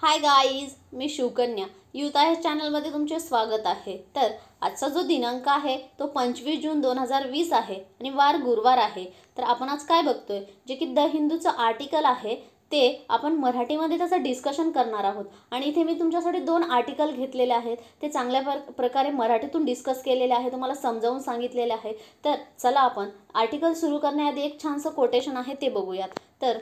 Hi guys, मी Shivkanya youth आहे चॅनलमध्ये तुमचे स्वागत आहे। तर आजचा जो दिनांक आहे तो 25 जून 2020 आहे आणि वार गुरुवार आहे। तर आपण आज काय बघतोय, जे की द हिंदूचं आर्टिकल आहे ते आपण मराठीमध्ये त्याचं डिस्कशन करणार आहोत। आणि इथे मी तुमच्यासाठी दोन आर्टिकल घेतलेले आहेत, ते चांगल्या प्रकारे मराठीतून डिस्कस केलेले आहे, तुम्हाला समजावून सांगितलेले आहे। तर चला आपण आर्टिकल सुरू करण्याआधी एक छानसं कोटेशन आहे ते बघूयात। तर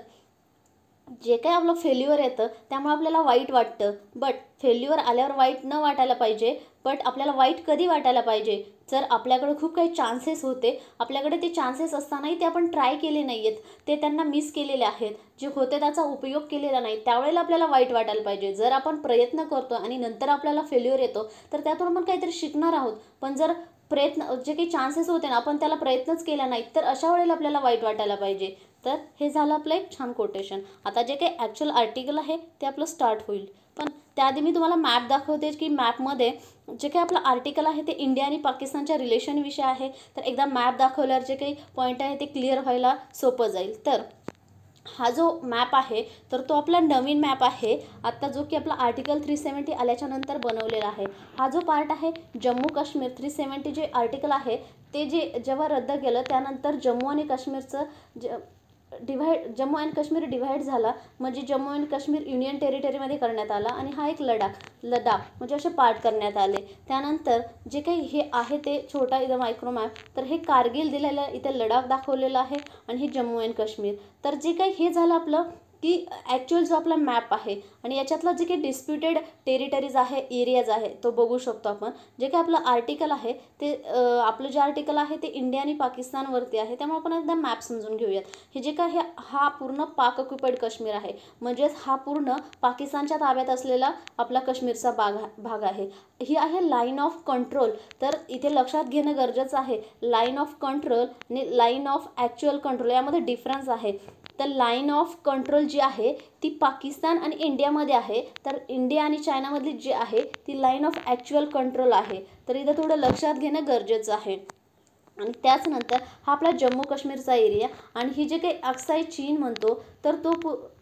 जे काही आपलं फेल्युअर येतं त्यामुळे आपल्याला वाईट वाटतं, बट फेल्युअर आल्यावर वाईट न वाटायला पाहिजे। बट आपल्याला वाईट कधी वाटायला पाहिजे, जर आपल्याकडे खूप काही चान्सेस होते, आपल्याकडे ते चान्सेस असतानाही ते आपण ट्राय केले नाही आहेत, ते त्यांना मिस केलेले आहेत, जे होते त्याचा उपयोग केलेला नाही, त्यावेळेला आपल्याला वाईट वाटायला पाहिजे। जर आपण प्रयत्न करतो आणि नंतर आपल्याला फेल्युअर येतो तर त्यातून आपण काहीतरी शिकणार आहोत। पण जर प्रयत्न जे काही चान्सेस होते ना, आपण त्याला प्रयत्नच केला नाही, तर अशा वेळेला आपल्याला वाईट वाटायला पाहिजे। तर हे झालं आपलं एक छान कोटेशन। आता जे काही ॲक्च्युअल आर्टिकल आहे ते आपलं स्टार्ट होईल, पण त्याआधी मी तुम्हाला मॅप दाखवते की मॅपमध्ये जे काही आपलं आर्टिकल आहे ते इंडिया आणि पाकिस्तानच्या रिलेशनविषयी आहे। तर एकदा मॅप दाखवल्यावर जे काही पॉईंट आहे ते क्लिअर व्हायला सोपं जाईल। तर हा जो मॅप आहे तर तो आपला नवीन मॅप आहे, आता जो की आपला आर्टिकल 370 आल्याच्या नंतर बनवलेला आहे। हा जो पार्ट आहे जम्मू काश्मीर 370 जे आर्टिकल आहे ते जेव्हा रद्द केलं त्यानंतर जम्मू आणि काश्मीरचं जम्मू अँड काश्मीर डिव्हाइड झाला, म्हणजे जम्मू अँड काश्मीर युनियन टेरिटरीमध्ये करण्यात आला आणि हा एक लडाख म्हणजे असे पार्ट करण्यात आले। त्यानंतर जे काही हे आहे ते छोटा इथं मायक्रो मॅप, तर हे कारगिल दिलेलं, इथे लडाख दाखवलेलं आहे आणि हे जम्मू अँड काश्मीर। तर जे काही हे झालं आपलं की ॲक्च्युअल जो आपला मॅप आहे आणि याच्यातलं जे काही डिस्प्युटेड टेरिटरीज आहे, एरियाज आहे, तो बघू शकतो आपण। जे काही आपलं आर्टिकल आहे ते आपलं जे आर्टिकल आहे ते इंडिया आणि पाकिस्तानवरती आहे, त्यामुळे आपण एकदा मॅप समजून घेऊयात। हे जे काय हा पूर्ण पाक ऑक्युपाईड काश्मीर आहे, म्हणजेच हा पूर्ण पाकिस्तानच्या ताब्यात असलेला आपला काश्मीरचा भाग आहे। ही आहे लाईन ऑफ कंट्रोल। तर इथे लक्षात घेणं गरजेचं आहे, लाईन ऑफ कंट्रोल आणि लाईन ऑफ ॲक्च्युअल कंट्रोल यामध्ये डिफरन्स आहे। तर लाईन ऑफ कंट्रोल जी आहे ती पाकिस्तान आणि इंडियामध्ये आहे, तर इंडिया आणि चायनामधली जी आहे ती लाईन ऑफ ॲक्च्युअल कंट्रोल आहे। तर इथं थोडं लक्षात घेणं गरजेचं आहे। आणि त्याचनंतर हा आपला जम्मू काश्मीरचा एरिया, आणि ही जे काही अक्साई चीन म्हणतो तर तो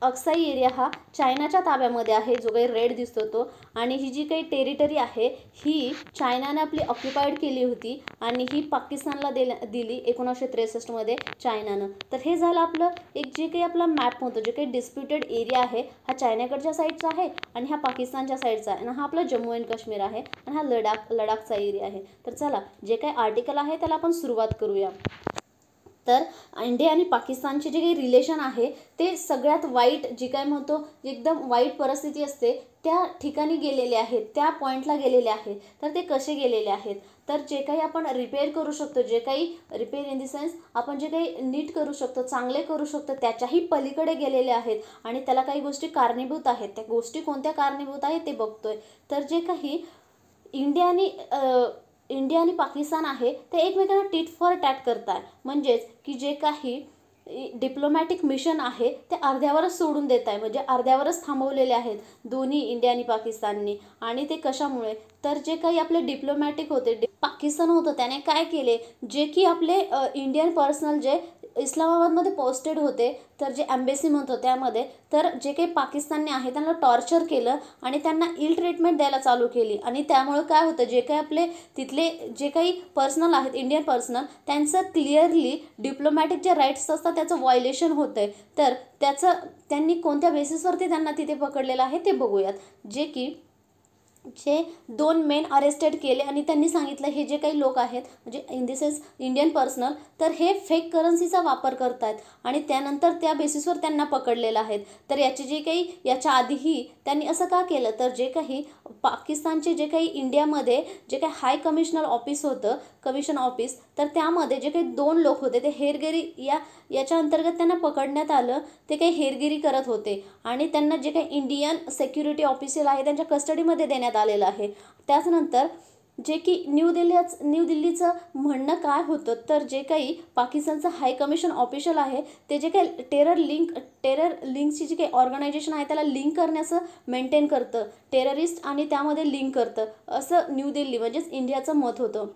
अक्साई एरिया हा चायनाच्या ताब्यामध्ये आहे, जो काही रेड दिसतो तो। आणि ही जी काही टेरिटरी आहे ही चायनाने आपली ऑक्युपाईड केली होती आणि ही पाकिस्तानला दिली 1963 मध्ये चायनानं। तर हे झालं आपलं एक जे काही आपला मॅप होतं, जे काही डिस्प्युटेड एरिया आहे हा चायनाकडच्या साईडचा आहे आणि हा पाकिस्तानच्या साईडचा आहे, आणि हा आपला जम्मू अँड काश्मीर आहे आणि हा लडाखचा एरिया आहे। तर चला जे काही आर्टिकल आहे त्याला आपण सुरुवात करूया। तर इंडिया आणि पाकिस्तानचे जे काही रिलेशन आहे ते सगळ्यात वाईट, जे काय म्हणतो एकदम वाईट परिस्थिती असते त्या ठिकाणी गेलेले आहेत, त्या पॉईंटला गेलेले आहेत। तर ते कसे गेलेले आहेत, तर जे काही आपण रिपेअर करू शकतो, जे काही रिपेअर इन दी सेन्स आपण जे काही नीट करू शकतो, चांगले करू शकतो, त्याच्याही पलीकडे गेलेले आहेत आणि त्याला काही गोष्टी कारणीभूत आहेत। त्या गोष्टी कोणत्या कारणीभूत आहेत ते बघतोय। तर जे काही इंडिया आणि पाकिस्तान आहे ते एकमेकांना टिट फॉर टॅट करतात, म्हणजेच की जे काही डिप्लोमॅटिक मिशन आहे ते अर्ध्यावरच सोडून देत आहे, म्हणजे अर्ध्यावरच थांबवलेले आहेत दोन्ही इंडिया आणि पाकिस्तानने। आणि ते कशामुळे, तर जे काही आपले डिप्लोमॅटिक होते, पाकिस्तान होतं त्याने काय केले, जे की आपले इंडियन पर्सनल जे इस्लामाबादमध्ये पोस्टेड होते, तर जे एम्बेसी म्हणतो त्यामध्ये, तर जे काही पाकिस्तानने आहे त्यांना टॉर्चर केलं आणि त्यांना इल ट्रीटमेंट द्यायला चालू केली। आणि त्यामुळे काय होतं, जे काही आपले तिथले जे काही पर्सनल आहेत, इंडियन पर्सनल, त्यांचं क्लिअरली डिप्लोमॅटिक जे राईट्स असतात त्याचं व्हायलेशन होतं आहे। तर त्यांनी कोणत्या बेसिसवरती त्यांना तिथे पकडलेलं आहे ते बघूयात। जे दोन मेन अरेस्टेड केले आणि त्यांनी सांगितलं हे जे काही लोक आहेत, म्हणजे in the sense Indian personal, तर हे फेक करन्सीचा वापर करत आहेत आणि त्यानंतर त्या बेसिसवर त्यांना पकडलेलं आहे। तर याच्या आधीही त्यांनी असं का केलं, तर जे काही पाकिस्तानचे जे काही इंडियामध्ये जे काही हाय कमिशनर ऑफिस होतं, कमिशन ऑफिस, तर त्यामध्ये जे काही दोन लोक होते ते हेरगिरी याच्या अंतर्गत त्यांना पकडण्यात आलं। ते काही हेरगिरी करत होते आणि त्यांना जे काही इंडियन सिक्युरिटी ऑफिसर आहे त्यांच्या कस्टडीमध्ये देण्यात आलेलं आहे। त्याचनंतर जे की न्यू दिल्लीचं म्हणणं काय होतं, तर जे काही पाकिस्तानचं हाय कमिशन ऑफिशियल आहे ते जे काही टेरर लिंकची जी काही ऑर्गनायझेशन आहे त्याला लिंक करण्याचं मेंटेन करतं, टेररिस्ट आणि त्यामध्ये लिंक करतं, असं न्यू दिल्ली म्हणजेच इंडियाचं मत होतं।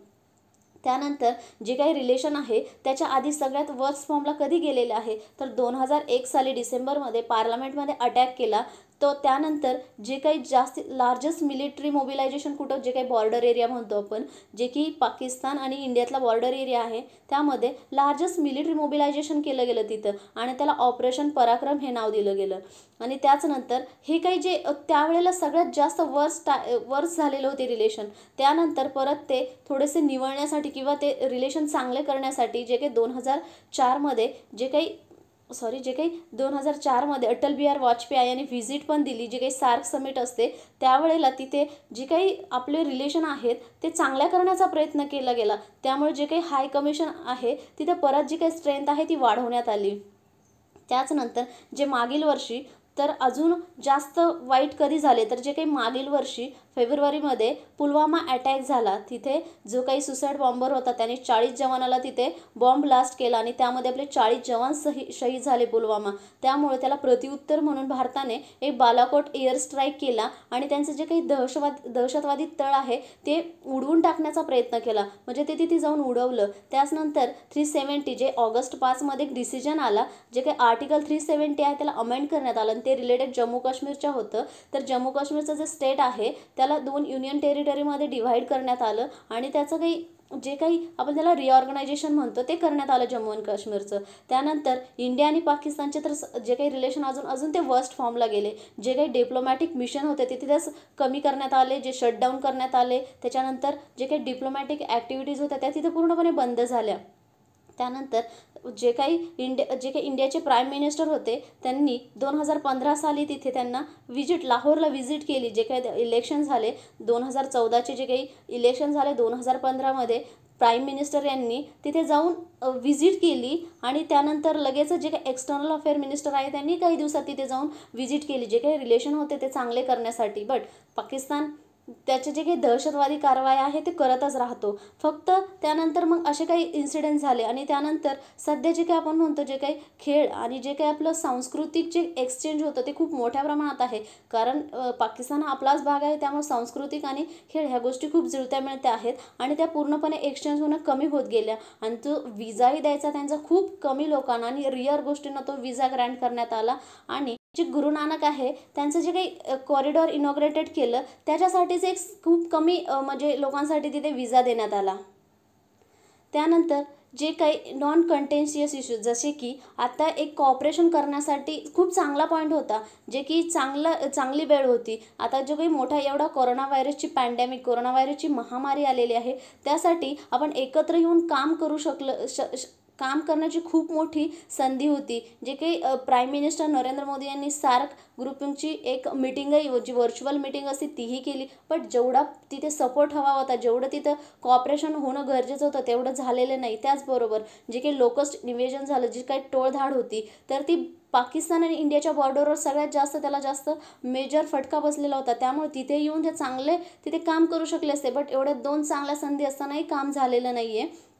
त्यानंतर जे काही रिलेशन आहे त्याच्या आधी सगळ्यात वर्स्ट फॉर्मला कधी गेलेले आहे, तर 2001 साली डिसेंबरमध्ये पार्लमेंटमध्ये अटॅक केला तो त्यानंतर जे काही जास्त लार्जेस्ट मिलिटरी मोबिलायझेशन कुठं, जे काही बॉर्डर एरिया म्हणतो आपण, जे की पाकिस्तान आणि इंडियातला बॉर्डर एरिया आहे, त्यामध्ये लार्जेस्ट मिलिटरी मोबिलायझेशन केलं गेलं तिथं आणि त्याला ऑपरेशन पराक्रम हे नाव दिलं गेलं. आणि त्याचनंतर हे काही जे त्यावेळेला सगळ्यात जास्त वर्स झालेलं होते रिलेशन, त्यानंतर परत ते थोडेसे निवळण्यासाठी किंवा ते रिलेशन चांगले करण्यासाठी जे काही 2004मध्ये जे काही 2004मध्ये अटल बिहारी वाजपेयी यांनी व्हिजिट पण दिली, जी काही सार्क समिट असते त्यावेळेला तिथे जे काही आपले रिलेशन आहेत ते चांगल्या करण्याचा प्रयत्न केला गेला. त्यामुळे जे काही हाय कमिशन आहे तिथे परत जी काही स्ट्रेंथ आहे ती वाढवण्यात आली. त्याचनंतर जे मागील वर्षी तर अजून जास्त वाईट कधी झाले, तर जे काही मागील वर्षी फेब्रुवारीमध्ये पुलवामा अटॅक झाला, तिथे जो काही सुसाईड बॉम्बर होता त्याने 40 जवानाला तिथे बॉम्ब ब्लास्ट केला आणि त्यामध्ये आपले 40 जवान शहीद झाले पुलवामा. त्यामुळे त्याला प्रत्युत्तर म्हणून भारताने एक बालाकोट एअर स्ट्राईक केला आणि त्यांचं जे काही दहशतवादी तळ आहे ते उडवून टाकण्याचा प्रयत्न केला, म्हणजे ते तिथे जाऊन उडवलं. त्याचनंतर 370 जे ऑगस्ट 5मध्ये एक डिसिजन आला, जे काही आर्टिकल 370 आहे त्याला अमेंड करण्यात आलं आणि ते रिलेटेड जम्मू काश्मीरच्या होतं. तर जम्मू काश्मीरचं जे स्टेट आहे त्याला 2 युनियन टेरिटरीमध्ये डिव्हाइड करण्यात आलं आणि त्याचं जे काही आपण त्याला रिऑर्गनायझेशन म्हणतो ते करण्यात आलं जम्मू आणि काश्मीरचं. त्यानंतर इंडिया आणि पाकिस्तानचे तर जे काही रिलेशन अजून ते वर्स्ट फॉर्मला गेले. जे काही डिप्लोमॅटिक मिशन होते ते तिथेच कमी करण्यात आले, जे शटडाऊन करण्यात आले. त्याच्यानंतर जे काही डिप्लोमॅटिक ॲक्टिव्हिटीज होत्या त्या तिथे पूर्णपणे बंद झाल्या. त्यानंतर जे काही इंडियाचे प्राईम मिनिस्टर होते त्यांनी 2015 साली तिथे त्यांना लाहोरला व्हिजिट केली. जे काही इलेक्शन झाले 2014चे, जे काही इलेक्शन झाले 2015मध्ये, प्राईम मिनिस्टर यांनी तिथे जाऊन व्हिजिट केली आणि त्यानंतर लगेच जे काही एक्सटर्नल अफेअर मिनिस्टर आहे त्यांनी काही दिवसात तिथे जाऊन व्हिजिट केली, जे काही रिलेशन होते ते चांगले करण्यासाठी. बट पाकिस्तान त्याचे जे काही दहशतवादी कारवाई आहे ते करतच राहतो. फक्त त्यानंतर मग असे काही इन्सिडेंट झाले आणि त्यानंतर सध्या जे काही आपण म्हणतो जे काही खेळ आणि जे काही आपलं सांस्कृतिक जे एक्सचेंज होतं ते खूप मोठ्या प्रमाणात आहे. कारण पाकिस्तान हा आपलाच भाग आहे, त्यामुळे सांस्कृतिक आणि खेळ ह्या गोष्टी खूप जुळत्या मिळत्या आहेत आणि त्या पूर्णपणे एक्सचेंज होणं कमी होत गेल्या. आणि तो विजाही द्यायचा त्यांचा खूप कमी लोकांना आणि रिअर गोष्टींना तो विजा ग्रँट करण्यात आला. आणि जे गुरु नानक आहे त्यांचं जे काही कॉरिडॉर इनॉग्रेटेड केलं त्याच्यासाठीच एक खूप कमी म्हणजे लोकांसाठी तिथे विजा देण्यात आला. त्यानंतर जे काही नॉन कंटेन्शियस इश्यूज, जसे की आता एक कॉपरेशन करण्यासाठी खूप चांगला पॉईंट होता, जे की चांगली वेळ होती. आता जो काही मोठा एवढा कोरोना व्हायरसची महामारी आलेली आहे, त्यासाठी आपण एकत्र येऊन काम करण्याची खूप मोठी संधी होती. जे काही प्राईम मिनिस्टर नरेंद्र मोदी यांनी सार्क ग्रुपिंगची एक मीटिंगही, जी व्हर्च्युअल मीटिंग असते तीही केली. बट जेवढा तिथे सपोर्ट हवा होता, जेवढं तिथं कॉपरेशन होणं गरजेचं होतं तेवढं झालेलं नाही. त्याचबरोबर जे काही लोकस्ट निवेदन झालं, जी काही टोळधाड होती, तर ती पाकिस्तान आणि इंडियाच्या बॉर्डरवर सगळ्यात जास्त मेजर फटका बसलेला होता. त्यामुळे तिथे येऊन ते चांगले तिथे काम करू शकले असते. बट एवढ्या 2 चांगल्या संधी असतानाही काम झालेलं नाही आहे.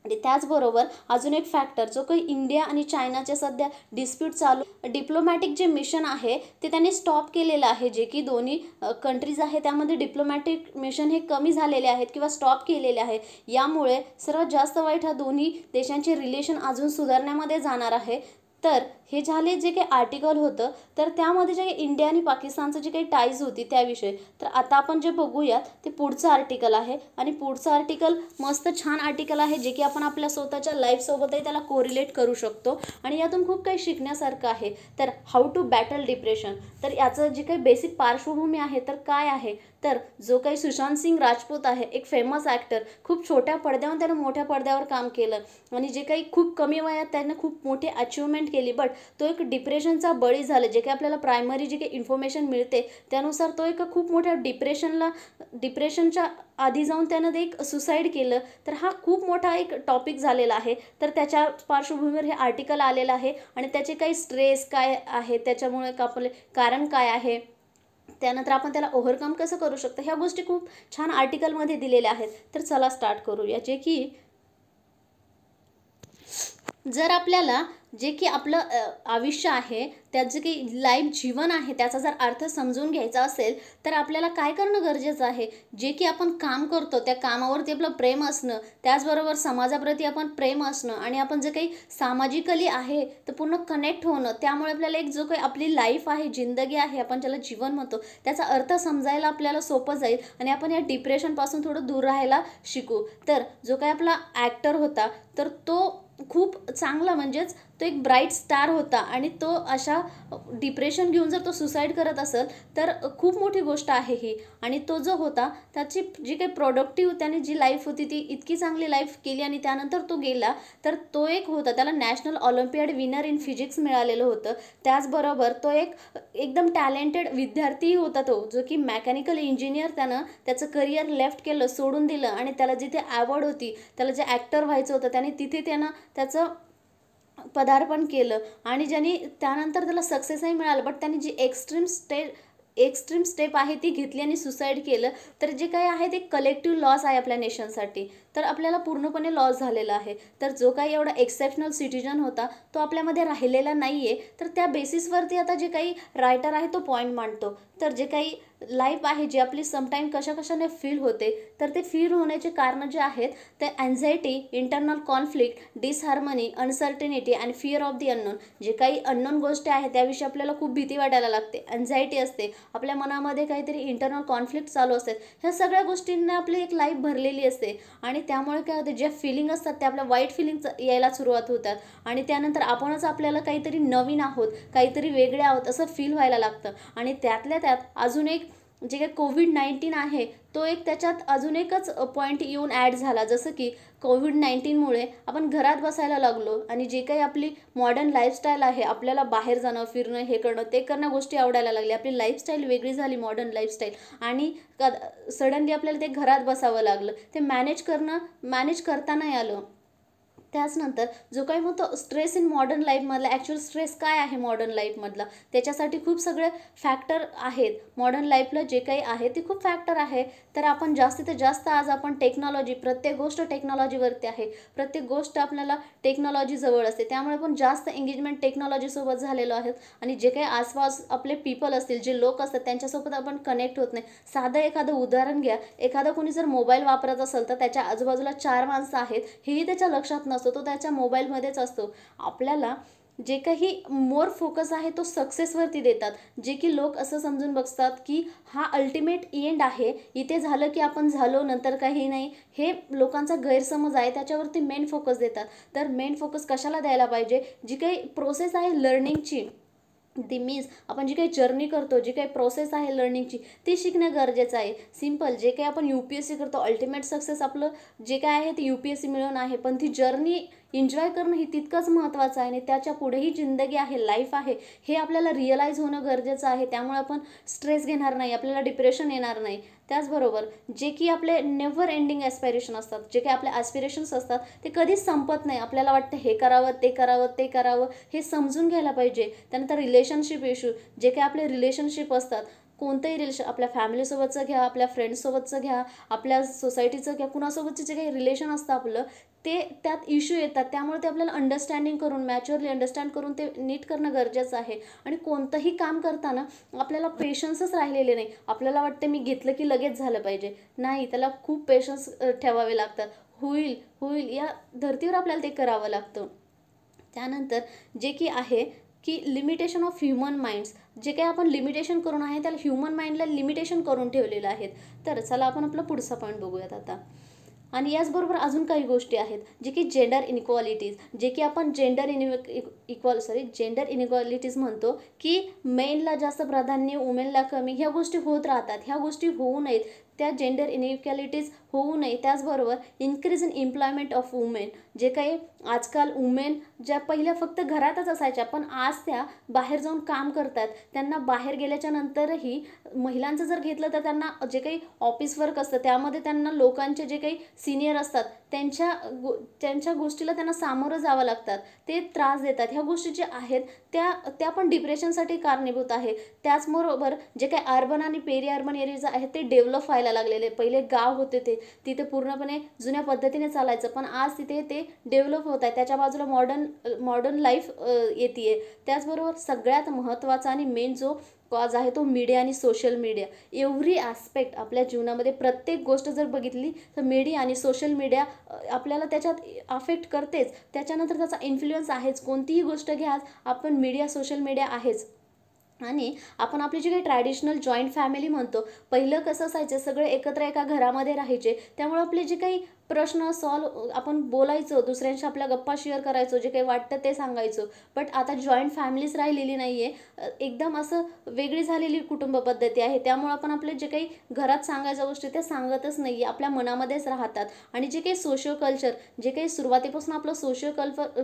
आणि त्याचबरोबर अजून एक फॅक्टर, जो काही इंडिया आणि चायनाचे सध्या डिस्प्यूट चालू, डिप्लोमॅटिक जे मिशन आहे ते त्यांनी स्टॉप केलेलं आहे. जे की दोन्ही कंट्रीज आहे त्यामध्ये डिप्लोमॅटिक मिशन हे कमी झालेले आहेत किंवा स्टॉप केलेले आहे. यामुळे सर्वात जास्त वाईट हा दोन्ही देशांचे रिलेशन अजून सुधारण्यामध्ये जाणार आहे. तर हे झाले जे काही आर्टिकल होतं, तर त्यामध्ये जे इंडिया आणि पाकिस्तानचं जे काही टाईज होती त्याविषयी. तर आता आपण जे बघूयात ते पुढचं आर्टिकल आहे आणि पुढचं आर्टिकल मस्त छान आर्टिकल आहे, जे की आपण आपल्या स्वतःच्या लाईफसोबतही त्याला कोरिलेट करू शकतो आणि यातून खूप काही शिकण्यासारखं आहे. तर हाऊ टू बॅटल डिप्रेशन, तर याचं जे काही बेसिक पार्श्वभूमी आहे तर काय आहे, तर जो काही सुशांत सिंग राजपूत आहे, एक फेमस ॲक्टर, खूप छोट्या पडद्यावर त्यानं मोठ्या पडद्यावर काम केलं आणि जे काही खूप कमी वयात त्यानं खूप मोठी अचिव्हमेंट केली. बट तो एक डिप्रेशनचा बळी झाला. जे काही आपल्याला प्रायमरी जे काही इन्फॉर्मेशन मिळते त्यानुसार तो एक खूप मोठ्या डिप्रेशनच्या आधी जाऊन त्यानं एक सुसाईड केलं. तर हा खूप मोठा एक टॉपिक झालेला आहे. तर त्याच्या पार्श्वभूमीवर हे आर्टिकल आलेलं आहे आणि त्याचे काही स्ट्रेस काय आहे, त्याच्यामुळे आपले कारण काय आहे, त्यानंतर आपण त्याला ओव्हरकम कसं करू शकतो, ह्या गोष्टी खूप छान आर्टिकलमध्ये दिलेल्या आहेत. तर चला स्टार्ट करूया. जे की जर आपल्याला जे की आपलं आयुष्य आहे, त्यात जे काही लाईफ जीवन आहे त्याचा जर अर्थ समजून घ्यायचा असेल, तर आपल्याला काय करणं गरजेचं आहे? जे की आपण काम करतो त्या कामावरती आपलं प्रेम असणं, त्याचबरोबर समाजाप्रती आपण प्रेम असणं आणि आपण जे काही सामाजिकली आहे तर पूर्ण कनेक्ट होणं, त्यामुळे आपल्याला एक जो काही आपली लाईफ आहे, जिंदगी आहे, आपण ज्याला जीवन म्हणतो, त्याचा अर्थ समजायला आपल्याला सोपं जाईल आणि आपण या डिप्रेशनपासून थोडं दूर राहायला शिकू. तर जो काही आपला ॲक्टर होता तर तो खूप चांगला, म्हणजेच तो एक ब्राईट स्टार होता आणि तो अशा डिप्रेशन घेऊन जर तो सुसाईड करत असेल तर खूप मोठी गोष्ट आहे ही. आणि तो जो होता त्याची जी काही प्रोडक्टिव्ह त्याने जी लाईफ होती ती इतकी चांगली लाईफ केली आणि त्यानंतर तो गेला. तर तो एक होता, त्याला national Olympiad winner in physics मिळालेलं होतं. त्याचबरोबर तो एक एकदम टॅलेंटेड विद्यार्थीही होता, तो जो की मेकॅनिकल इंजिनियर, त्यानं त्याचं करिअर लेफ्ट केलं, सोडून दिलं आणि त्याला जिथे आवड होती, त्याला जे ॲक्टर व्हायचं होतं त्याने तिथे त्यानं त्याचं पदार्पण केलं आणि ज्यांनी त्यानंतर त्याला सक्सेसही मिळालं. बट त्यांनी जी एक्स्ट्रीम स्टेप आहे ती घेतली आणि सुसाईड केलं. तर जे काही आहे ते कलेक्टिव्ह लॉस आहे आपल्या नेशनसाठी, तर आपल्याला पूर्णपणे लॉस झालेला आहे. तर जो काही एवढा एक्सेप्शनल सिटिझन होता तो आपल्यामध्ये राहिलेला नाही आहे. तर त्या बेसिसवरती आता जे काही रायटर आहे तो पॉईंट मांडतो. तर जे काही लाईफ आहे जी आपली समटाईम कशाने फील होते, तर ते फील होण्याचे कारणं जे आहेत ते anxiety, internal conflict, disharmony, uncertainty आणि फिअर ऑफ दी अननोन. जे काही अननोन गोष्टी आहेत त्याविषयी आपल्याला खूप भीती वाटायला लागते, अँझायटी असते, आपल्या मनामध्ये काहीतरी इंटरनल कॉन्फ्लिक्ट चालू असतात. ह्या सगळ्या गोष्टींना आपली एक लाईफ भरलेली असते आणि त्यामुळे काय होतं, ज्या फिलिंग असतात त्या आपल्या वाईट फिलिंग्स यायला सुरुवात होतात आणि त्यानंतर आपणच आपल्याला काहीतरी नवीन आहोत, काहीतरी वेगळे आहोत असं फील व्हायला लागतं. आणि त्यातल्या त्यात अजून एक जे काही कोविड-19 आहे तो एक त्याच्यात अजून एकच पॉईंट येऊन ॲड झाला. जसं की कोविड-19मुळे आपण घरात बसायला लागलो आणि जे काही आपली मॉडर्न लाईफस्टाईल आहे, आपल्याला बाहेर जाणं, फिरणं, हे करणं, ते करणं गोष्टी आवडायला लागल्या. आपली लाईफस्टाईल वेगळी झाली, मॉडर्न लाईफस्टाईल, आणि सडनली आपल्याला ते घरात बसावं लागलं. ते मॅनेज करता नाही आलं. त्याचनंतर जो काही मग तो स्ट्रेस इन मॉडर्न लाईफमधला, ॲक्च्युअल स्ट्रेस काय आहे मॉडर्न लाईफमधला, त्याच्यासाठी खूप सगळे फॅक्टर आहेत. मॉडर्न लाईफला जे काही आहे ते खूप फॅक्टर आहे. तर आपण जास्तीत जास्त आज आपण टेक्नॉलॉजी, प्रत्येक गोष्ट टेक्नॉलॉजीवरती आहे, प्रत्येक गोष्ट आपल्याला टेक्नॉलॉजी जवळ असते, त्यामुळे आपण जास्त एंगेजमेंट टेक्नॉलॉजीसोबत झालेलो आहेत. आणि जे काही आसपास आपले पीपल असतील, जे लोक असतात, त्यांच्यासोबत आपण कनेक्ट होत नाही. साधं एखादं उदाहरण घ्या, एखादा कोणी जर मोबाईल वापरत असेल तर त्याच्या आजूबाजूला 4 माणसं आहेत हेही त्याच्या लक्षात नसतं, तो त्याच्या मोबाईलमध्येच असतो. आपल्याला जे काही मोर फोकस आहे तो सक्सेसवरती देतात, जे की लोक असं समजून बघतात की हा अल्टिमेट एंड आहे, इथे झालं की आपण झालो, नंतर काही नाही, हे लोकांचा गैरसमज आहे, त्याच्यावरती मेन फोकस देतात. तर मेन फोकस कशाला द्यायला पाहिजे, जी काही प्रोसेस आहे लर्निंगची, ती मीन्स आपण जी काही जर्नी करतो, जी काही प्रोसेस आहे लर्निंगची, ती शिकणं गरजेचं आहे. सिम्पल, जे काही आपण UPSC करतो, अल्टिमेट सक्सेस आपलं जे काय आहे ते UPSC मिळवणं आहे, पण ती जर्नी एन्जॉय करणं ही तितकंच महत्त्वाचं आहे आणि त्याच्या पुढेही जिंदगी आहे, लाईफ आहे, हे आपल्याला रिअलाईज होणं गरजेचं आहे. त्यामुळे आपण स्ट्रेस घेणार नाही, आपल्याला डिप्रेशन येणार नाही. त्याचबरोबर जे की आपले नेव्हर एंडिंग ॲस्पिरेशन असतात, जे काही आपले ॲस्पिरेशन्स असतात ते कधीच संपत नाही. आपल्याला वाटतं हे करावं, ते करावं, ते करावं, हे समजून घ्यायला पाहिजे. त्यानंतर रिलेशनशिप इश्यू, जे काही आपले रिलेशनशिप असतात, कोणतंही रिलेशन, आपल्या फॅमिलीसोबतचं घ्या, आपल्या फ्रेंड्ससोबतचं घ्या, आपल्या सोसायटीचं घ्या, कुणासोबतचे जे काही रिलेशन असतं आपलं, ते त्यात इश्यू येतात. त्यामुळे ते आपल्याला अंडरस्टँडिंग करून, मॅच्युअरली अंडरस्टँड करून ते नीट करणं गरजेचं आहे. आणि कोणतंही काम करताना आपल्याला पेशन्सच राहिलेले नाही. आपल्याला वाटतं मी घेतलं की लगेच झालं पाहिजे, नाही, त्याला खूप पेशन्स ठेवावे लागतात. होईल होईल या धर्तीवर आपल्याला ते करावं लागतं. त्यानंतर जे की आहे की लिमिटेशन ऑफ ह्युमन माइंड्स, जे काही आपण लिमिटेशन करून आहे त्याला ह्युमन माइंडला लिमिटेशन करून ठेवलेलं आहे. तर चला आपण आपला पुढचा पॉईंट बघूयात आता. आणि याचबरोबर अजून काही गोष्टी आहेत जे की जेंडर इनइक्वालिटीज, जे की आपण जेंडर इनइक्वालिटीज म्हणतो की मेनला जास्त प्राधान्य, वुमेनला कमी, ह्या गोष्टी होत राहतात. ह्या गोष्टी होऊ नयेत, त्या जेंडर इनइक्वॅलिटीज होऊ नये. त्याचबरोबर increase in employment of women, जे काही आजकाल वुमेन ज्या पहिल्या फक्त घरातच असायच्या पण आज त्या बाहेर जाऊन काम करतात, त्यांना बाहेर गेल्याच्या नंतरही महिलांचं जर घेतलं तर त्यांना जे काही ऑफिस वर्क असतं त्यामध्ये त्यांना लोकांचे जे काही सिनियर असतात त्यांच्या गोष्टीला त्यांना सामोरं जावं लागतात, ते त्रास देतात. ह्या गोष्टी ज्या आहेत त्या पण डिप्रेशनसाठी कारणीभूत आहे. त्याचबरोबर जे काही अर्बन आणि पेरी अर्बन एरियाज आहेत ते डेव्हलप व्हायला व्हायला लागलेले. पहिले गाव होते तिथे पूर्णपणे जुन्या पद्धतीने चालायचं, पण आज तिथे ते डेव्हलप होत आहे. त्याच्या बाजूला मॉडर्न लाईफ येते. त्याचबरोबर सगळ्यात महत्त्वाचा आणि मेन जो कॉज आहे तो मीडिया आणि सोशल मीडिया. एव्हरी ॲस्पेक्ट आपल्या जीवनामध्ये प्रत्येक गोष्ट जर बघितली तर मीडिया आणि सोशल मीडिया आपल्याला त्याच्यात अफेक्ट करतेच. त्याच्यानंतर त्याचा इन्फ्लुएन्स आहेच. कोणतीही गोष्ट घ्या, आपण मीडिया सोशल मीडिया आहेच. आणि आपण आपली जी काही ट्रॅडिशनल जॉईंट फॅमिली म्हणतो, पहिलं कसं असायचं, सगळे एकत्र एका घरामध्ये राहायचे. त्यामुळे आपले जे काही प्रश्न सॉल्व आपण बोलायचो, दुसऱ्यांशी आपल्या गप्पा शेअर करायचो, जे काही वाटतं ते सांगायचो. बट आता जॉईंट फॅमिलीज राहिलेली नाही आहे. एकदम असं वेगळी झालेली कुटुंब पद्धती आहे. त्यामुळे आपण आपले जे काही घरात सांगायच्या गोष्टी त्या सांगतच नाही आहे, आपल्या मनामध्येच राहतात. आणि जे काही सोशिओ कल्चर, जे काही सुरुवातीपासून आपलं सोशिओ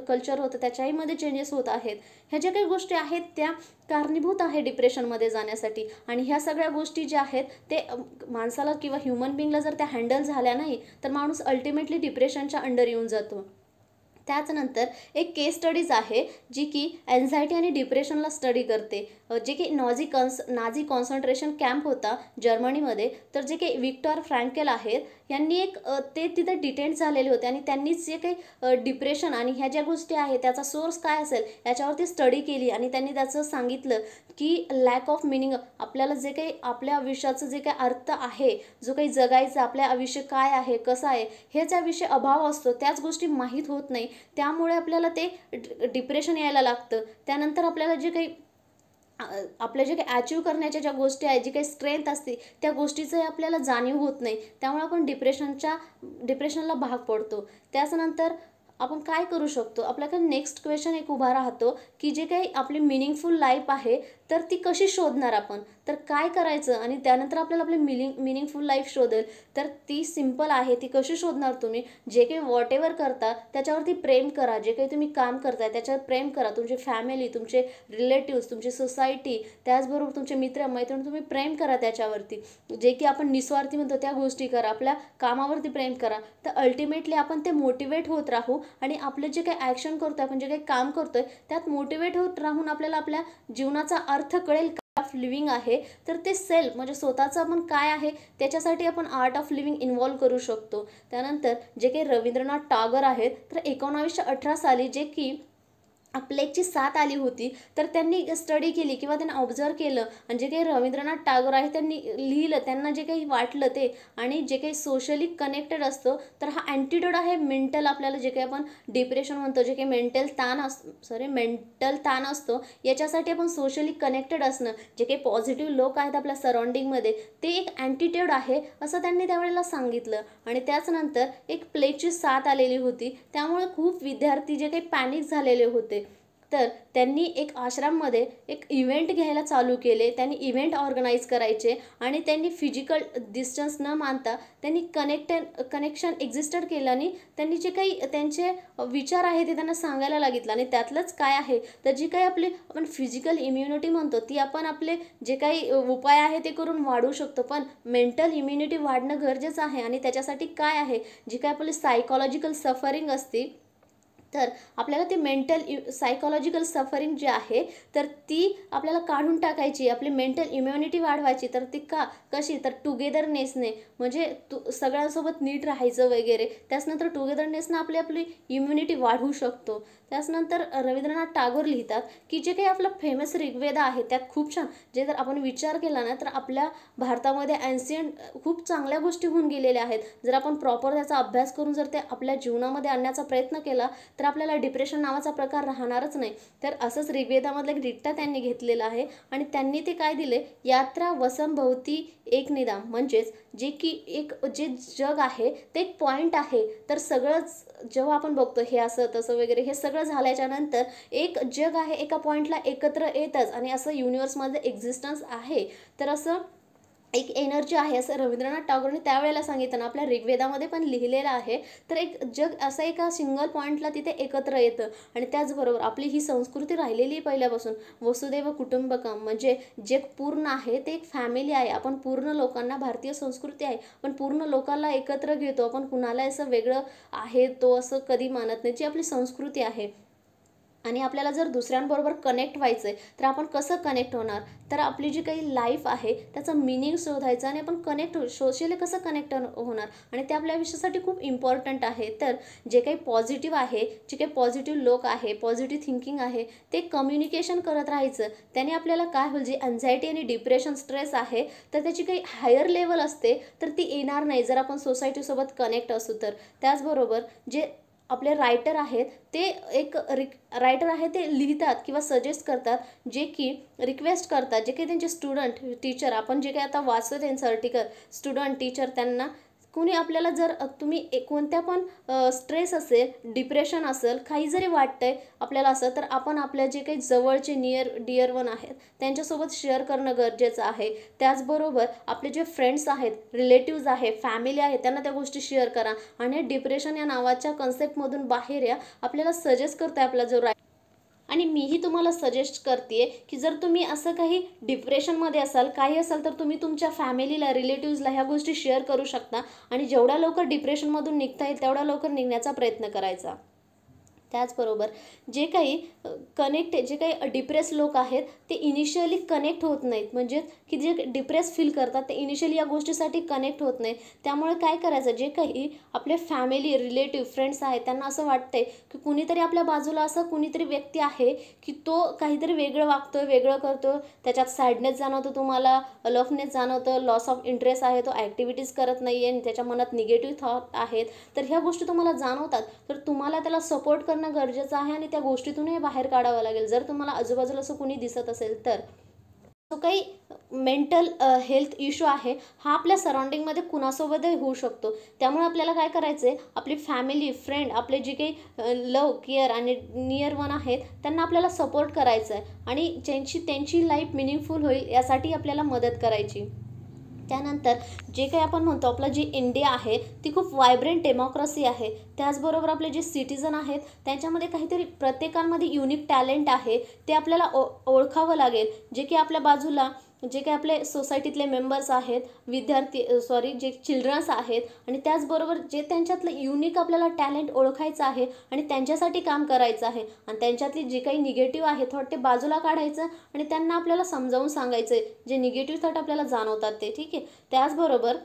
कल्चर होतं त्याच्याहीमध्ये चेंजेस होत आहेत. ह्या ज्या काही गोष्टी आहेत त्या कारणीभूत आहे डिप्रेशनमध्ये जाण्यासाठी. आणि ह्या सगळ्या गोष्टी ज्या आहेत ते माणसाला किंवा ह्युमन बिंगला जर त्या हँडल झाल्या नाही तर माणूस अल्टिमेटली डिप्रेशनच्या अंडर येऊन जातो. त्याचनंतर एक केस स्टडीज आहे जी की एन्झायटी आणि डिप्रेशनला स्टडी करते. जे की नाझी कॉन्सन्ट्रेशन कॅम्प होता जर्मनीमध्ये. तर जे काही विक्टर फ्रँकेल आहेत यांनी ते तिथे डिटेन झालेले होते आणि त्यांनीच जे काही डिप्रेशन आणि ह्या ज्या गोष्टी आहेत त्याचा सोर्स काय असेल याच्यावरती स्टडी केली. आणि त्यांनी त्याचं सांगितलं की लॅक ऑफ मिनिंग, आपल्याला जे काही आपल्या आयुष्याचं जे काही अर्थ आहे, जो काही जगायचं आपल्या आयुष्य काय आहे, कसं आहे, हेच याविषयी अभाव असतो. त्याच गोष्टी माहीत होत नाही, त्यामुळे आपल्याला ते डिप्रेशन यायला लागतं. त्यानंतर आपल्याला जे काही आपल्या जे काही अचीव करण्याच्या ज्या गोष्टी आहेत, जी काही स्ट्रेंथ असते त्या गोष्टीचं आपल्याला जाणीव होत नाही. त्यामुळे आपण डिप्रेशनला भाग पडतो. त्याच्यानंतर आपण काय करू शकतो, आपल्याकडे नेक्स्ट क्वेश्चन एक उभा राहतो की जे काही आपली मिनिंगफुल लाईफ आहे तर ती कशी शोधणार आपण, तर काय करायचं आणि त्यानंतर आपल्याला आपली मिनिंगफुल लाईफ शोधेल. तर ती सिम्पल आहे. ती कशी शोधणार, तुम्ही जे काही वॉट एव्हर करता त्याच्यावरती प्रेम करा. जे काही तुम्ही काम करताय त्याच्यावर प्रेम करा. तुमची फॅमिली, तुमचे रिलेटिव्स, तुमची सोसायटी, त्याचबरोबर तुमचे मित्र मैत्रीण, तुम्ही प्रेम करा त्याच्यावरती. जे की आपण निस्वार्थी म्हणतो त्या गोष्टी करा. आपल्या कामावरती प्रेम करा. तर अल्टिमेटली आपण ते मोटिवेट होत राहू आणि आपलं जे काही ॲक्शन करतोय, आपण जे काही काम करतोय त्यात मोटिवेट होत राहून आपल्याला आपल्या जीवनाचा अर्थ कळेल. ऑफ लिव्हिंग आहे तर ते सेल्फ म्हणजे स्वतःचं आपण काय आहे त्याच्यासाठी आपण आर्ट ऑफ लिव्हिंग इन्व्हॉल्व करू शकतो. त्यानंतर जे काही रवींद्रनाथ टागोर आहेत तर 1918 साली जे की प्लेगची साथ आली होती तर त्यांनी स्टडी केली किंवा त्यांनी ऑब्झर्व केलं आणि जे काही रवींद्रनाथ टागोर आहे त्यांनी लिहिलं, त्यांना जे काही वाटलं ते. आणि जे काही सोशली कनेक्टेड असतो तर हा अँटिडोट आहे मेंटल, आपल्याला जे काही आपण डिप्रेशन म्हणतो, जे काही मेंटल ताण असतो याच्यासाठी आपण सोशली कनेक्टेड असणं, जे काही पॉझिटिव्ह लोक आहेत आपल्या सराउंडिंगमध्ये ते एक अँटिट्यूड आहे असं त्यांनी त्यावेळेला सांगितलं. आणि त्याचनंतर एक प्लेगची साथ आलेली होती, त्यामुळे खूप विद्यार्थी जे काही पॅनिक झालेले होते तर त्यांनी एक आश्रममध्ये एक इव्हेंट घ्यायला चालू केले. त्यांनी इव्हेंट ऑर्गनाईज करायचे आणि त्यांनी फिजिकल डिस्टन्स न मानता त्यांनी कनेक्शन एक्झिस्टेड केलं आणि त्यांनी जे काही त्यांचे विचार आहे ते त्यांना सांगायला लागितलं. आणि त्यातलंच काय आहे तर जी काही आपली आपण फिजिकल इम्युनिटी म्हणतो ती आपण आपले जे काही उपाय आहे ते करून वाढवू शकतो, पण मेंटल इम्युनिटी वाढणं गरजेचं आहे. आणि त्याच्यासाठी काय आहे, जी काही आपली सायकॉलॉजिकल सफरिंग असते तर आपल्याला ते सायकॉलॉजिकल सफरिंग जी आहे तर ती आपल्याला काढून टाकायची, आपली मेंटल इम्युनिटी वाढवायची. तर ती कशी, तर टुगेदरनेसने, म्हणजे सगळ्यांसोबत नीट राहायचं वगैरे. त्याचनंतर टुगेदरनेसनं आपली इम्युनिटी वाढवू शकतो. त्याचनंतर रवींद्रनाथ टागोर लिहितात की जे काही आपलं फेमस ऋग्वेद आहे त्यात खूप छान, जे जर आपण विचार केला ना तर आपल्या भारतामध्ये ॲन्शियंट खूप चांगल्या गोष्टी होऊन गेलेल्या आहेत. जर आपण प्रॉपर त्याचा अभ्यास करून जर ते आपल्या जीवनामध्ये आणण्याचा प्रयत्न केला तर आपल्याला डिप्रेशन नावाचा प्रकार राहणारच नाही. तर असंच ऋग्वेदामधलं एक रिट्टा त्यांनी घेतलेलं आहे आणि त्यांनी ते काय दिले, यात्रा वसंभवती एक निदाम, म्हणजेच जे जग आहे ते एक पॉईंट आहे. तर सगळंच जेव्हा आपण बघतो हे असं तसं वगैरे हे सगळं झाल्याच्या नंतर एक जग आहे एका पॉईंटला एकत्र येतच आणि असं युनिवर्समध्ये एक्झिस्टन्स आहे. तर असं एक एनर्जी आहे असं रवींद्रनाथ टागोरने त्यावेळेला सांगितलं. आपल्या ऋग्वेदामध्ये पण लिहिलेलं आहे. तर एक जग असं एका सिंगल पॉईंटला तिथे एकत्र येतं. आणि त्याचबरोबर आपली ही संस्कृती राहिलेली आहे पहिल्यापासून, वसुदैव कुटुंबकम, म्हणजे जग पूर्ण आहे ते एक फॅमिली आहे. आपण पूर्ण लोकांना, भारतीय संस्कृती आहे पण पूर्ण लोकांना एकत्र घेतो. आपण कुणाला असं वेगळं आहे तो असं कधी मानत नाही, जी आपली संस्कृती आहे. आणि आपल्याला जर दुसऱ्यांबरोबर कनेक्ट व्हायचं आहे तर आपण कसं कनेक्ट होणार, तर आपली जी काही लाईफ आहे त्याचं मिनिंग शोधायचं आणि आपण सोशली कसं कनेक्ट होणार, आणि ते आपल्या आयुष्यासाठी खूप इम्पॉर्टंट आहे. तर जे काही पॉझिटिव्ह आहे, जे काही पॉझिटिव्ह लोक आहे, पॉझिटिव्ह थिंकिंग आहे, ते कम्युनिकेशन करत राहायचं. त्याने आपल्याला काय होईल, जे अँझायटी आणि डिप्रेशन, स्ट्रेस आहे, तर त्याची काही हायर लेवल असते तर ती येणार नाही जर आपण सोसायटीसोबत कनेक्ट असू तर. त्याचबरोबर जे आपले रायटर आहेत ते रायटर आहे ते लिहितात किंवा सजेस्ट करतात, जे की रिक्वेस्ट करतात, जे काही त्यांचे स्टुडंट, टीचर, आपण जे काही आता वाचतो त्यांचं आर्टिकल, स्टुडंट, टीचर, त्यांना कुणी आपल्याला जर तुम्ही कोणत्या पण स्ट्रेस असेल, डिप्रेशन असेल, काही जरी वाटतंय आपल्याला असं, तर आपण आपल्या जे काही जवळचे डिअर वन आहेत त्यांच्यासोबत शेअर करणं गरजेचं आहे. त्याचबरोबर आपले जे फ्रेंड्स आहेत, रिलेटिव्ज आहे, फॅमिली आहे, त्यांना त्या गोष्टी शेअर करा आणि डिप्रेशन या नावाच्या कन्सेप्टमधून बाहेर या. आपल्याला सजेस्ट करताय आपला जो आणि मीही तुम्हाला सजेस्ट करते की जर तुम्ही असं काही डिप्रेशनमध्ये असाल, काही असाल, तर तुम्ही तुमच्या फॅमिलीला, रिलेटिव्सला ह्या गोष्टी शेअर करू शकता आणि जेवढ्या लवकर डिप्रेशनमधून निघता येईल तेवढ्या लवकर निघण्याचा प्रयत्न करायचा. त्याचबरोबर जे काही डिप्रेस लोक आहेत ते इनिशियली कनेक्ट होत नाहीत, म्हणजे की जे डिप्रेस फील करतात ते इनिशियली या गोष्टीसाठी कनेक्ट होत नाहीत. त्यामुळे काय करायचं, जे काही आपले फॅमिली, रिलेटिव्ह, फ्रेंड्स आहेत त्यांना असं वाटतंय की कुणीतरी आपल्या बाजूला असं कुणीतरी व्यक्ती आहे की तो काहीतरी वेगळं वागतोय, वेगळं करतो, त्याच्यात सॅडनेस जाणवतो, तुम्हाला लफनेस जाणवतं, लॉस ऑफ इंटरेस्ट आहे, तो ॲक्टिव्हिटीज करत नाही आहे आणि त्याच्या मनात निगेटिव्ह थॉट आहेत, तर ह्या गोष्टी तुम्हाला जाणवतात, तर तुम्हाला त्याला सपोर्ट करणं गरजेचं आहे आणि त्या गोष्टीतूनही बाहेर काढावं लागेल. जर तुम्हाला आजूबाजूला असं कुणी दिसत असेल तर जो काही मेंटल हेल्थ इश्यू आहे हा आपल्या सराउंडिंगमध्ये कुणासोबतही होऊ शकतो. त्यामुळे आपल्याला काय करायचं आहे, आपली फॅमिली, फ्रेंड, आपले जे काही लव, केअर आणि नियर वन आहेत त्यांना आपल्याला सपोर्ट करायचं आहे आणि त्यांची लाईफ मिनिंगफुल होईल यासाठी आपल्याला मदत करायची. त्यानंतर जे काही आपण म्हणतो आपलं जी इंडिया आहे ती खूप व्हायब्रंट डेमोक्रेसी आहे. त्याचबरोबर आपले जे सिटिझन आहेत त्यांच्यामध्ये काहीतरी प्रत्येकामध्ये युनिक टॅलेंट आहे, ते आपल्याला ओळखावं लागेल. जे की आपल्या बाजूला जे काही आपले सोसायटीतले मेंबर्स आहेत, जे चिल्ड्रन्स आहेत, आणि त्याचबरोबर जे त्यांच्यातलं युनिक आपल्याला टॅलेंट ओळखायचं आहे आणि त्यांच्यासाठी काम करायचं आहे आणि त्यांच्यातली जे काही निगेटिव्ह आहे थॉट ते बाजूला काढायचं आणि त्यांना आपल्याला समजावून सांगायचं आहे जे निगेटिव्ह थॉट आपल्याला जाणवतात ते. ठीक आहे. त्याचबरोबर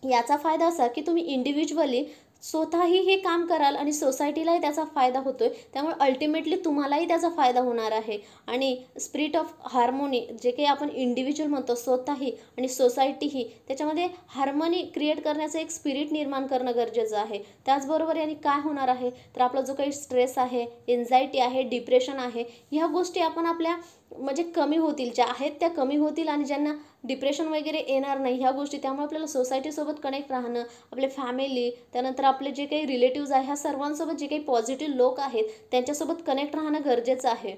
याचा फायदा असा की तुम्ही इंडिव्हिज्युअली स्वतःही हे काम कराल आणि सोसायटीलाही त्याचा फायदा होतोय. त्यामुळे अल्टिमेटली तुम्हालाही त्याचा फायदा होणार आहे आणि स्पिरिट ऑफ हार्मोनी जे काही आपण इंडिव्हिज्युअल म्हणतो, स्वतःही आणि सोसायटीही, त्याच्यामध्ये हार्मोनी क्रिएट करण्याचं एक स्पिरिट निर्माण करणं गरजेचं आहे. त्याचबरोबर याने काय होणार आहे, तर आपला जो काही स्ट्रेस आहे, एन्झायटी आहे, डिप्रेशन आहे, ह्या गोष्टी आपण आपल्या म्हणजे कमी होतील, ज्या आहेत त्या कमी होतील आणि ज्यांना डिप्रेशन वगैरे येणार नाही ह्या गोष्टी. त्यामुळे आपल्याला सोसायटीसोबत कनेक्ट राहणं, आपले फॅमिली, त्यानंतर आपले जे काही रिलेटिव्ज आहे, ह्या सर्वांसोबत जे काही पॉझिटिव्ह लोक आहेत त्यांच्यासोबत कनेक्ट राहणं गरजेचं आहे.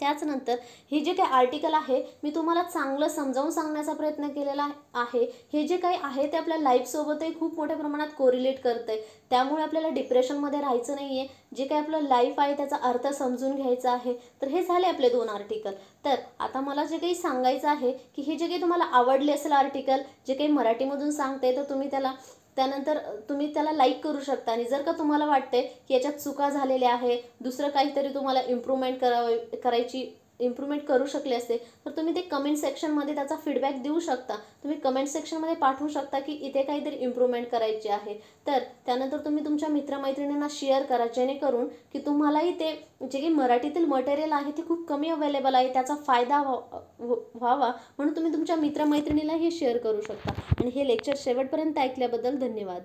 त्याचनंतर हे जे काही आर्टिकल आहे मी तुम्हाला चांगलं समजावून सांगण्याचा प्रयत्न केलेला आहे. हे जे काही आहे ते आपल्या लाईफसोबतही खूप मोठ्या प्रमाणात कोरिलेट करतं आहे. त्यामुळे आपल्याला डिप्रेशनमध्ये राहायचं नाही आहे. जे काही आपलं लाईफ आहे त्याचा अर्थ समजून घ्यायचा आहे. तर हे झाले आपले 2 आर्टिकल. तर आता मला जे काही सांगायचं आहे की हे जे काही तुम्हाला आवडले असेल आर्टिकल, जे काही मराठीमधून सांगते, तर तुम्ही त्याला लाईक करू शकता आणि जर का तुम्हाला वाटते की याच्यात चुका झालेल्या आहे, दुसरं काहीतरी तुम्हाला इम्प्रूव्हमेंट करू शकले असते, तर तुम्ही ते कमेंट सेक्शनमध्ये त्याचा फीडबॅक देऊ शकता. तुम्ही कमेंट सेक्शनमध्ये पाठवू शकता की इथे काहीतरी इम्प्रूव्हमेंट करायची आहे. तर त्यानंतर तुम्ही तुमच्या मित्रमैत्रिणींना शेअर करा, जेणेकरून की तुम्हालाही ते जे काही मराठीतील मटेरियल आहे ते खूप कमी अवेलेबल आहे, त्याचा फायदा व्हावा म्हणून तुम्ही तुमच्या मित्रमैत्रिणीला हे शेअर करू शकता. आणि हे लेक्चर शेवटपर्यंत ऐकल्याबद्दल धन्यवाद.